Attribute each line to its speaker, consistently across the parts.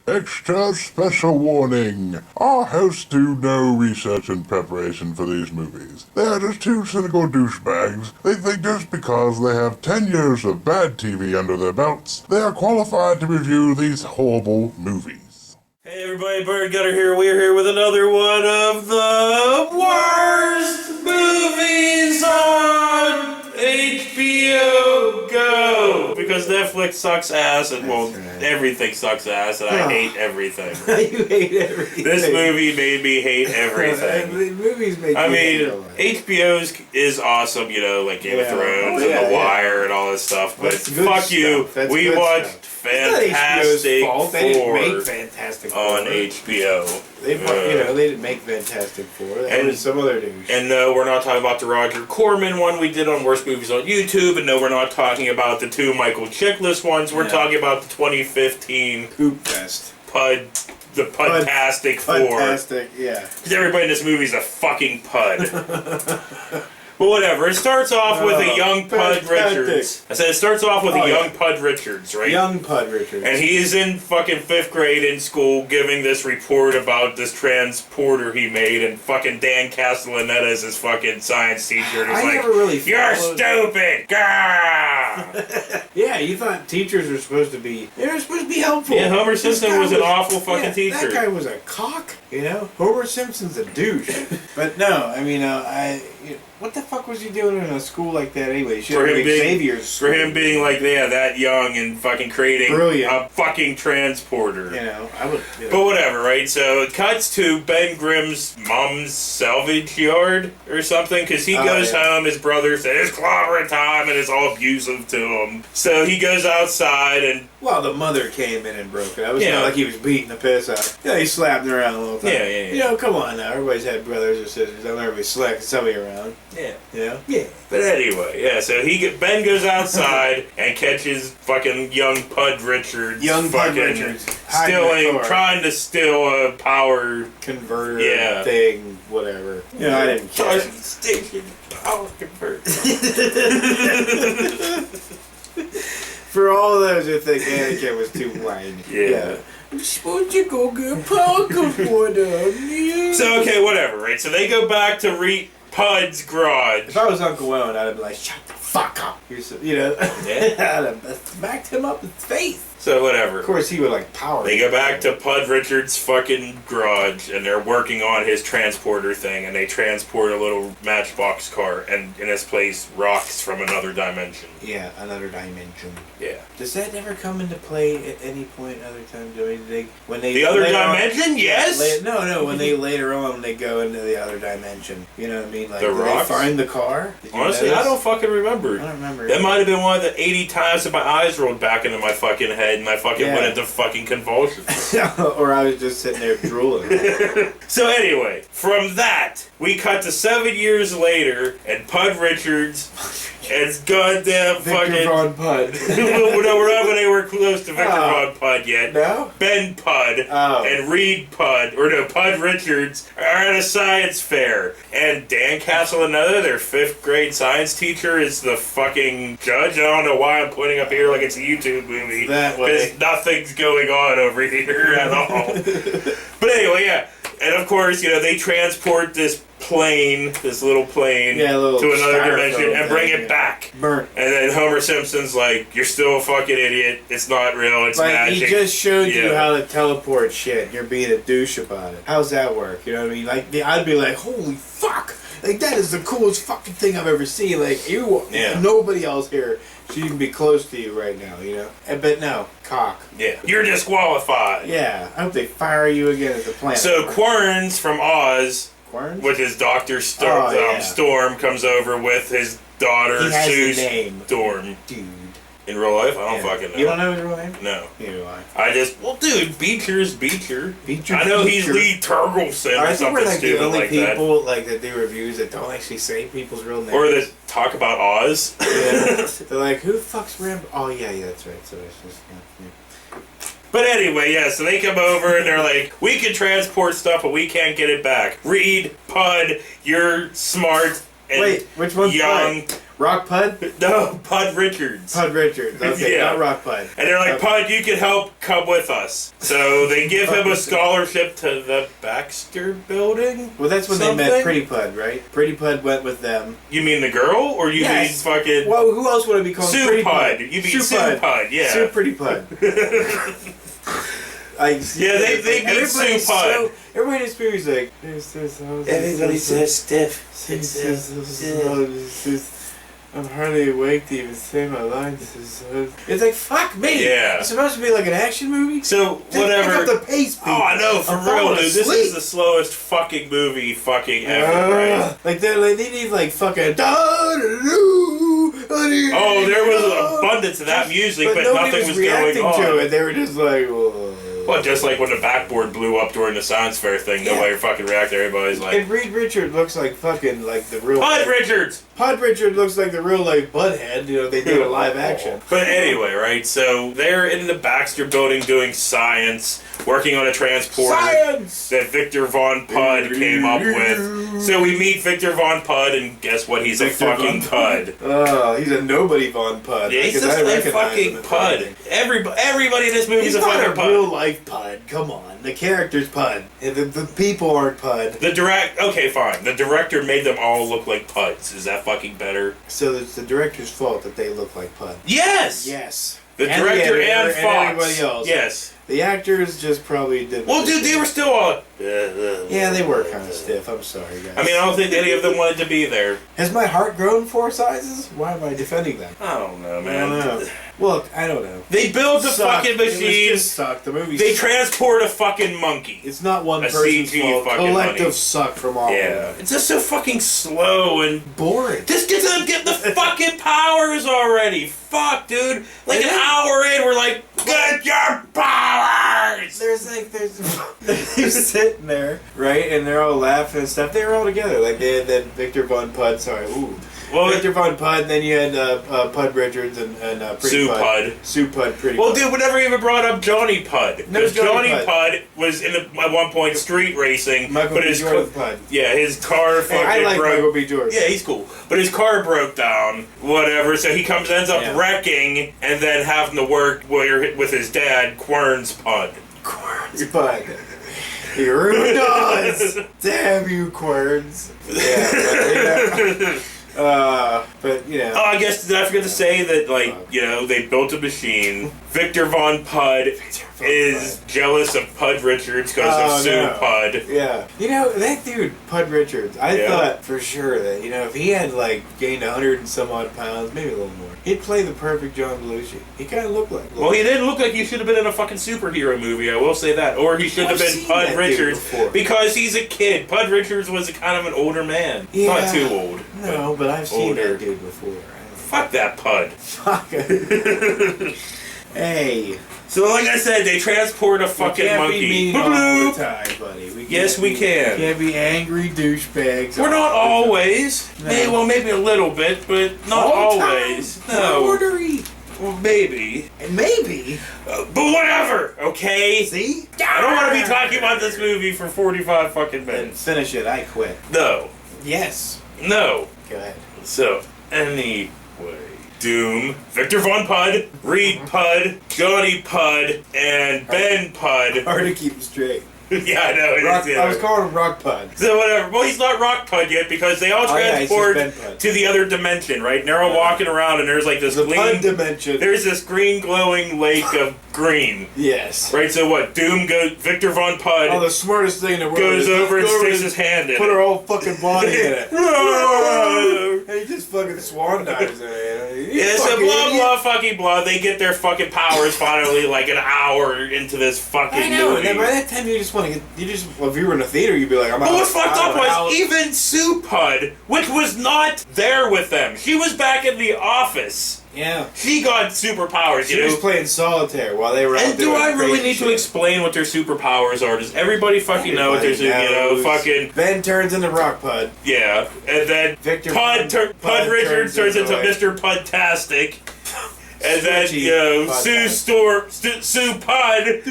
Speaker 1: Extra special warning. Our hosts do no research and preparation for these movies. They are just two cynical douchebags. They think just because they have 10 years of bad TV under their belts, they are qualified to review these horrible movies.
Speaker 2: Hey everybody, Bird Gutter here. We're here with another one of the worst movies on HBO Go. Because Netflix sucks ass and everything sucks ass and I hate everything.
Speaker 3: You hate everything.
Speaker 2: This movie made me hate everything.
Speaker 3: The movies make
Speaker 2: HBO is awesome, you know, like Game of Thrones and The Wire and all this stuff, but fuck you. We watched Fantastic Four
Speaker 3: they didn't make Fantastic Four
Speaker 2: on HBO.
Speaker 3: They didn't make Fantastic Four. They had some other douche.
Speaker 2: And no, we're not talking about the Roger Corman one we did on Worst Movies on YouTube. And no, we're not talking about the two Michael Chiklis ones. We're talking about the 2015
Speaker 3: Poop Fest.
Speaker 2: The Pudtastic Four.
Speaker 3: Pudtastic, yeah.
Speaker 2: Because everybody in this movie is a fucking pud. But whatever, it starts off with a young Pud Richards. I said it starts off with a young Pud Richards, right?
Speaker 3: Young Pud Richards.
Speaker 2: And he is in fucking 5th grade in school giving this report about this transporter he made, and fucking Dan Castellaneta is his fucking science teacher, and he's like,
Speaker 3: never really
Speaker 2: "You're stupid! Gah!"
Speaker 3: Yeah, you thought teachers were supposed to be, helpful.
Speaker 2: Yeah, Homer Simpson was an awful fucking teacher.
Speaker 3: That guy was a cock, you know? Homer Simpson's a douche. But no, I mean, what the fuck was he doing in a school like that anyway?
Speaker 2: For him being like, that young and fucking creating a fucking transporter.
Speaker 3: You know, I would.
Speaker 2: But whatever, right? So it cuts to Ben Grimm's mom's salvage yard or something, because he goes home, his brother says it's clobbering time and is all abusive to him. So he goes outside and...
Speaker 3: Well, the mother came in and broke it. I was not like he was beating the piss out. He slapped her around a little time.
Speaker 2: Yeah.
Speaker 3: You know, come on now. Everybody's had brothers or sisters. Don't ever be slacking somebody around.
Speaker 2: Yeah.
Speaker 3: You know?
Speaker 2: Yeah. But anyway, so Ben goes outside and catches fucking young Pud Richards. Trying to steal a power
Speaker 3: converter thing, whatever. You know, I didn't care.
Speaker 2: Station power converter.
Speaker 3: For all those who think Anakin was too whiny. Yeah. I'm supposed to go get power converter.
Speaker 2: So, okay, whatever, right? So they go back to Pud's garage.
Speaker 3: If I was Uncle Owen, I'd have been like, shut the fuck up. You know? I'd have smacked him up in his face.
Speaker 2: So whatever.
Speaker 3: Of course, he would power.
Speaker 2: They go back to Pud Richards' fucking garage, and they're working on his transporter thing, and they transport a little Matchbox car, and in its place, rocks from another dimension.
Speaker 3: Yeah, another dimension.
Speaker 2: Yeah.
Speaker 3: Does that ever come into play at any point other time?
Speaker 2: The other dimension? Yes.
Speaker 3: When they later on they go into the other dimension. You know what I mean? Like
Speaker 2: the rocks?
Speaker 3: They find the car.
Speaker 2: Honestly, I don't fucking remember.
Speaker 3: I don't remember.
Speaker 2: That might have been one of the 80 times that my eyes rolled back into my fucking head. And I fucking went into fucking convulsions.
Speaker 3: Or I was just sitting there drooling.
Speaker 2: So anyway, from that, we cut to 7 years later, and Pud Richards and goddamn
Speaker 3: Victor Von Pud.
Speaker 2: No, we're not anywhere close to Victor Von Pud yet.
Speaker 3: No?
Speaker 2: Ben Pud and Reed Pud, Pud Richards, are at a science fair. And Dan Castellaneta, their 5th grade science teacher, is the fucking judge. I don't know why I'm pointing up here like it's a YouTube movie. Because nothing's going on over here at all. But anyway, and of course, they transport this little plane to another dimension and bring it back.
Speaker 3: Burnt.
Speaker 2: And then Homer Simpson's like, "You're still a fucking idiot. It's not real. It's magic."
Speaker 3: He just showed you how to teleport shit. You're being a douche about it. How's that work? You know what I mean? Like, I'd be like, "Holy fuck! Like, that is the coolest fucking thing I've ever seen. Like, nobody else here should even be close to you right now. You know?" But no, cock.
Speaker 2: Yeah, you're disqualified.
Speaker 3: Yeah, I hope they fire you again as a planet.
Speaker 2: So Querns from Oz.
Speaker 3: Querns?
Speaker 2: With his Dr. Storm comes over with his daughter, Sue Storm.
Speaker 3: Dude.
Speaker 2: In real life? I don't fucking know.
Speaker 3: You don't know his real name?
Speaker 2: No.
Speaker 3: Neither do I.
Speaker 2: Dude, Beecher's Beecher. I know he's Lee Turgelson or something stupid like that.
Speaker 3: I think we're the only people that do reviews that don't actually say people's real names.
Speaker 2: Or that talk about Oz.
Speaker 3: Yeah. They're like, who fucks Rambo? Oh, yeah, that's right. So it's just,
Speaker 2: But anyway, so they come over and they're like, "We can transport stuff, but we can't get it back. Reed, Pud, you're smart. and
Speaker 3: Wait, which one's
Speaker 2: young.
Speaker 3: Pud? Rock Pud?
Speaker 2: No, Pud Richards.
Speaker 3: Pud Richards. Okay,
Speaker 2: Yeah.
Speaker 3: not Rock Pud.
Speaker 2: And they're like,
Speaker 3: Okay.
Speaker 2: Pud, you can help come with us. So they give him a scholarship to the Baxter Building?
Speaker 3: Well, that's when they
Speaker 2: Something?
Speaker 3: met Pretty Pud, right? Pretty Pud went with them.
Speaker 2: You mean the girl? Or you
Speaker 3: Yes.
Speaker 2: mean fucking
Speaker 3: Well, who else would it be called?
Speaker 2: Sue
Speaker 3: Pretty
Speaker 2: Pud? You mean Sue Pud, yeah.
Speaker 3: Sue Pretty Pud.
Speaker 2: Yeah, they meet Sue Pud.
Speaker 3: Everybody in this movie's like, I'm hardly awake to even say my lines. It's like, fuck me.
Speaker 2: Yeah.
Speaker 3: It's supposed to be like an action movie.
Speaker 2: So,
Speaker 3: Just
Speaker 2: whatever.
Speaker 3: Pick up the pace, people.
Speaker 2: Oh, I know, for
Speaker 3: I'm
Speaker 2: real,
Speaker 3: falling
Speaker 2: dude. This
Speaker 3: asleep.
Speaker 2: is the slowest fucking movie fucking ever, right?
Speaker 3: Like they need like fucking.
Speaker 2: Oh, there was abundance of that music, but
Speaker 3: nobody
Speaker 2: nothing was going
Speaker 3: reacting to
Speaker 2: on.
Speaker 3: it. They were just like, whoa.
Speaker 2: Well, just like when the backboard blew up during the science fair thing,
Speaker 3: Yeah.
Speaker 2: nobody fucking reacted. Everybody's like,
Speaker 3: And Reed Richard looks like fucking like the real.
Speaker 2: Pud Richards!
Speaker 3: Pud Richard looks like the real life Butthead. You know, they did a live action.
Speaker 2: But anyway, right, so they're in the Baxter Building doing science, working on a transporter
Speaker 3: Science.
Speaker 2: that Victor Von Pud came up with. So we meet Victor Von Pud, and guess what? He's
Speaker 3: Victor
Speaker 2: a fucking
Speaker 3: Von
Speaker 2: Pud.
Speaker 3: Oh, he's a nobody Von Pud.
Speaker 2: Yeah, he's
Speaker 3: because
Speaker 2: just
Speaker 3: I
Speaker 2: a
Speaker 3: recognize him
Speaker 2: fucking
Speaker 3: as
Speaker 2: Pud.
Speaker 3: anything.
Speaker 2: Everybody in this movie
Speaker 3: He's
Speaker 2: is a
Speaker 3: not
Speaker 2: fucking
Speaker 3: a
Speaker 2: Pud.
Speaker 3: real life Pud. Come on, the character's Pud. And the people aren't Pud.
Speaker 2: Okay, fine. The director made them all look like Puds. Is that fucking better?
Speaker 3: So it's the director's fault that they look like Pud.
Speaker 2: Yes!
Speaker 3: Yes.
Speaker 2: The
Speaker 3: And
Speaker 2: director
Speaker 3: editor
Speaker 2: and Fox.
Speaker 3: everybody else.
Speaker 2: Yes.
Speaker 3: The actors just probably did.
Speaker 2: Well, dude, they were still all...
Speaker 3: Yeah, they were kind of stiff. I'm sorry, guys.
Speaker 2: I mean, I don't think any of them wanted to be there.
Speaker 3: Has my heart grown 4 sizes? Why am I defending them?
Speaker 2: I don't know,
Speaker 3: I
Speaker 2: man.
Speaker 3: don't know. Look, I don't know.
Speaker 2: They build the
Speaker 3: Sucked.
Speaker 2: fucking
Speaker 3: It was
Speaker 2: machines.
Speaker 3: just sucked. The movie.
Speaker 2: They
Speaker 3: sucked.
Speaker 2: transport a fucking monkey.
Speaker 3: It's not one
Speaker 2: a
Speaker 3: person's
Speaker 2: CG
Speaker 3: fault.
Speaker 2: fucking
Speaker 3: Collective
Speaker 2: money.
Speaker 3: suck from all of
Speaker 2: Yeah.
Speaker 3: them.
Speaker 2: It's just so fucking slow and...
Speaker 3: Boring.
Speaker 2: Just get them, get the fucking powers already. Fuck, dude. Like an hour in, we're like, get your powers!
Speaker 3: They're sitting there, right, and they're all laughing and stuff. They were all together, like they had that Victor Von Pud. Sorry,
Speaker 2: Well,
Speaker 3: Victor Von Pud. And then you had Pud Richards and Pretty
Speaker 2: Sue
Speaker 3: Pud.
Speaker 2: Pud.
Speaker 3: Sue Pud, Pretty.
Speaker 2: Well,
Speaker 3: Pud.
Speaker 2: dude, we never even brought up Johnny Pud.
Speaker 3: No,
Speaker 2: Because
Speaker 3: Johnny
Speaker 2: Johnny Pud was in at one point street racing,
Speaker 3: Michael
Speaker 2: but
Speaker 3: B.
Speaker 2: his
Speaker 3: Jordan Pud.
Speaker 2: his car fucking
Speaker 3: Hey, I like
Speaker 2: broke.
Speaker 3: Michael B. Jordan.
Speaker 2: Yeah, he's cool. But his car broke down, whatever, so he ends up
Speaker 3: Yeah.
Speaker 2: wrecking and then having to work with his dad, Quern's Pud.
Speaker 3: Querns Pud. He ruined us. Damn you, Querns. But you know.
Speaker 2: Oh, I guess, did I forget to say that, like, you know, they built a machine. Victor Von Pud is jealous of Pud Richards because of Sue
Speaker 3: no.
Speaker 2: Pud.
Speaker 3: Yeah. You know, that dude, Pud Richards, I
Speaker 2: Yeah.
Speaker 3: thought for sure that, you know, if he had, like, gained 100 and some odd pounds, maybe a little more, he'd play the perfect John Belushi. He kind of looked like.
Speaker 2: Well, he didn't look like he should have been in a fucking superhero movie, I will say that. Or he should have
Speaker 3: I've
Speaker 2: been
Speaker 3: seen
Speaker 2: Pud
Speaker 3: that dude
Speaker 2: Richards
Speaker 3: before.
Speaker 2: because he's a kid. Pud Richards was a kind of an older man.
Speaker 3: Yeah.
Speaker 2: Not too old.
Speaker 3: No, but I've seen
Speaker 2: older.
Speaker 3: that dude before.
Speaker 2: Fuck that Pud.
Speaker 3: Fuck it. Hey.
Speaker 2: So, like I said, they transport a fucking
Speaker 3: we can't
Speaker 2: monkey.
Speaker 3: be mean all
Speaker 2: Bloop.
Speaker 3: the time, buddy. We
Speaker 2: Yes,
Speaker 3: can't
Speaker 2: we
Speaker 3: be-
Speaker 2: can.
Speaker 3: We can't be angry douchebags.
Speaker 2: We're not
Speaker 3: all the time.
Speaker 2: always.
Speaker 3: No.
Speaker 2: Well, maybe a little bit, but not
Speaker 3: All the time.
Speaker 2: always.
Speaker 3: We're
Speaker 2: No.
Speaker 3: ornery.
Speaker 2: Well, maybe.
Speaker 3: And maybe.
Speaker 2: But whatever, okay?
Speaker 3: See?
Speaker 2: I don't want to be talking about this movie for 45 fucking
Speaker 3: Then
Speaker 2: minutes.
Speaker 3: finish it. I quit.
Speaker 2: No.
Speaker 3: Yes.
Speaker 2: No.
Speaker 3: Go ahead.
Speaker 2: So, anyway. Doom, Victor Von Pud, Reed Pud, Johnny Pud, and Ben Pud.
Speaker 3: Hard to keep him straight.
Speaker 2: Yeah, I know. It
Speaker 3: Rock,
Speaker 2: is,
Speaker 3: I was calling him Rock Pud.
Speaker 2: So whatever. Well, he's not Rock Pud yet because they all
Speaker 3: Oh, yeah, he's just
Speaker 2: transport
Speaker 3: Ben Pud.
Speaker 2: to the other dimension, right? And they're all walking around, and there's like this
Speaker 3: The
Speaker 2: green.
Speaker 3: Pud dimension.
Speaker 2: There's this green glowing lake of green,
Speaker 3: Yes.
Speaker 2: right? So what? Doom goes. Victor Von Pud
Speaker 3: Oh, the smartest thing in the world.
Speaker 2: goes
Speaker 3: is
Speaker 2: over and
Speaker 3: go
Speaker 2: sticks his hand in.
Speaker 3: Put
Speaker 2: it.
Speaker 3: her whole fucking body in it.
Speaker 2: Yeah,
Speaker 3: And he just fucking swan dives in it.
Speaker 2: so
Speaker 3: Fucking
Speaker 2: blah
Speaker 3: idiot.
Speaker 2: blah fucking blah. They get their fucking powers finally, like an hour into this fucking
Speaker 3: I know.
Speaker 2: movie.
Speaker 3: And by that time, you just want to get. You just. Well, if you were in a theater, you'd be like, I'm out.
Speaker 2: But what fucked
Speaker 3: out
Speaker 2: up
Speaker 3: of the house.
Speaker 2: was even Sue Pud, which was not there with them. She was back in the office.
Speaker 3: Yeah.
Speaker 2: She got superpowers,
Speaker 3: She
Speaker 2: you
Speaker 3: was
Speaker 2: know.
Speaker 3: playing solitaire while they were out
Speaker 2: And do
Speaker 3: doing
Speaker 2: I really
Speaker 3: crazy
Speaker 2: need to
Speaker 3: shit.
Speaker 2: explain what their superpowers are? Does everybody fucking know what their
Speaker 3: Everybody knows.
Speaker 2: fucking
Speaker 3: Ben turns into Rock Pud.
Speaker 2: yeah, and then
Speaker 3: Victor
Speaker 2: Pud
Speaker 3: Pud
Speaker 2: Richards turns into
Speaker 3: like-
Speaker 2: Mr. Pudtastic, and then
Speaker 3: Stretchy
Speaker 2: you know
Speaker 3: Pudtastic.
Speaker 2: Sue Pud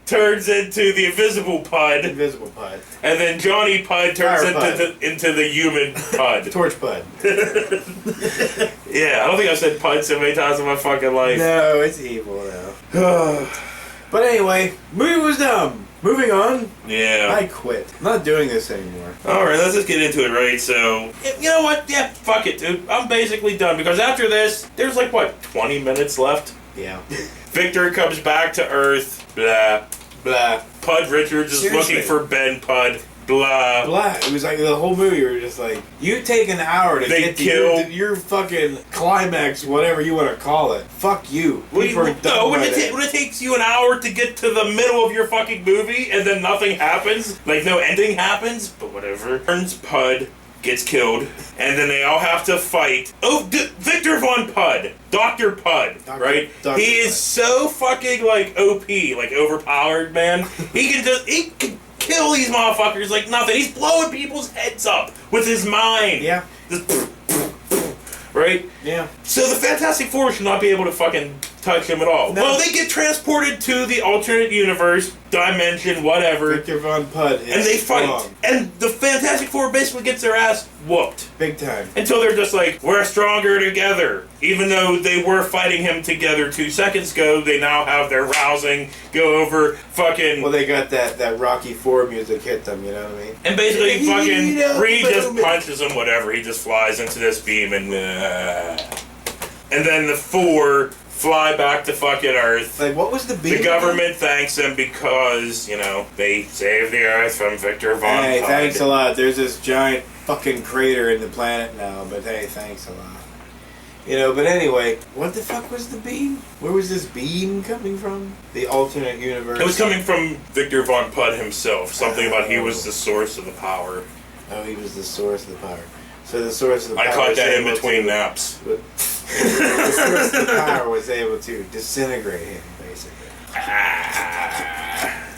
Speaker 2: turns into the Invisible Pud,
Speaker 3: Invisible Pud.
Speaker 2: and then Johnny Pud turns
Speaker 3: Fire Pud.
Speaker 2: into the human Pud.
Speaker 3: Torch Pud.
Speaker 2: Yeah, I don't think I've said Pud so many times in my fucking life.
Speaker 3: No, it's evil now. But anyway, movie was dumb. Moving on.
Speaker 2: Yeah.
Speaker 3: I quit. I'm not doing this anymore.
Speaker 2: Alright, let's just get into it, right? So, you know what? Yeah, fuck it, dude. I'm basically done, because after this, there's like, what, 20 minutes left?
Speaker 3: Yeah.
Speaker 2: Victor comes back to Earth. Blah.
Speaker 3: Blah.
Speaker 2: Pud Richards is
Speaker 3: Seriously.
Speaker 2: looking for Ben Pud. Blah.
Speaker 3: Blah. It was like the whole movie. You were just like, you take an hour to
Speaker 2: They
Speaker 3: get to
Speaker 2: kill-
Speaker 3: your fucking climax, whatever you want to call it. Fuck you. People are done
Speaker 2: No, when
Speaker 3: by
Speaker 2: it,
Speaker 3: that.
Speaker 2: when it takes you an hour to get to the middle of your fucking movie and then nothing happens, like no ending happens, but whatever. Turns Pud, gets killed, and then they all have to fight. Oh, Victor Von Pud, Dr. Pud, right?
Speaker 3: Dr.
Speaker 2: He is
Speaker 3: Pud.
Speaker 2: so fucking like OP, like overpowered, man. He can kill these motherfuckers like nothing. He's blowing people's heads up with his mind.
Speaker 3: Yeah.
Speaker 2: Just right?
Speaker 3: Yeah.
Speaker 2: So the Fantastic Four should not be able to fucking touch him at all.
Speaker 3: No.
Speaker 2: Well, they get transported to the alternate universe, dimension, whatever,
Speaker 3: Victor Von Pud is
Speaker 2: and they fight.
Speaker 3: strong.
Speaker 2: And the Fantastic Four basically gets their ass whooped.
Speaker 3: Big time.
Speaker 2: Until they're just like, we're stronger together. Even though they were fighting him together 2 seconds ago, they now have their rousing, go over, fucking...
Speaker 3: Well, they got that Rocky IV music hit them, you know what I mean?
Speaker 2: and basically fucking
Speaker 3: You know,
Speaker 2: Reed just
Speaker 3: boom.
Speaker 2: punches him, whatever. He just flies into this beam and... and then the four fly back to fucking Earth.
Speaker 3: Like, what was the beat?
Speaker 2: The government thanks them because, you know, they saved the Earth from Victor Von
Speaker 3: Hey,
Speaker 2: Pud.
Speaker 3: thanks a lot. There's this giant fucking crater in the planet now, but hey, thanks a lot. You know, but anyway, what the fuck was the beam? Where was this beam coming from? The alternate universe?
Speaker 2: It was coming from Victor Von Pud himself. Something about he was the source of the power.
Speaker 3: Oh, he was the source of the power. So the source of the power
Speaker 2: I caught
Speaker 3: was
Speaker 2: that in
Speaker 3: able
Speaker 2: between
Speaker 3: to-
Speaker 2: naps.
Speaker 3: The source of the power was able to disintegrate him, basically.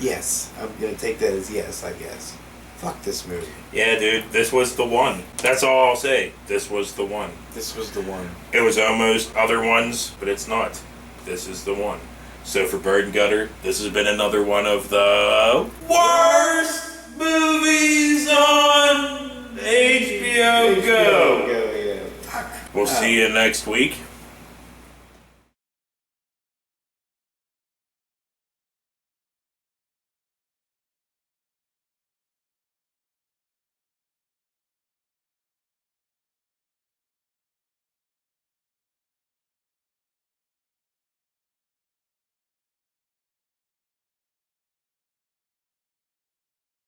Speaker 3: Yes. I'm gonna take that as yes, I guess. Fuck this movie.
Speaker 2: Yeah, dude, this was the one. That's all I'll say. This was the one.
Speaker 3: This was the one.
Speaker 2: It was almost other ones, but it's not. This is the one. So for Bird and Gutter, this has been another one of the worst movies on HBO Go.
Speaker 3: Yeah.
Speaker 2: We'll see you next week.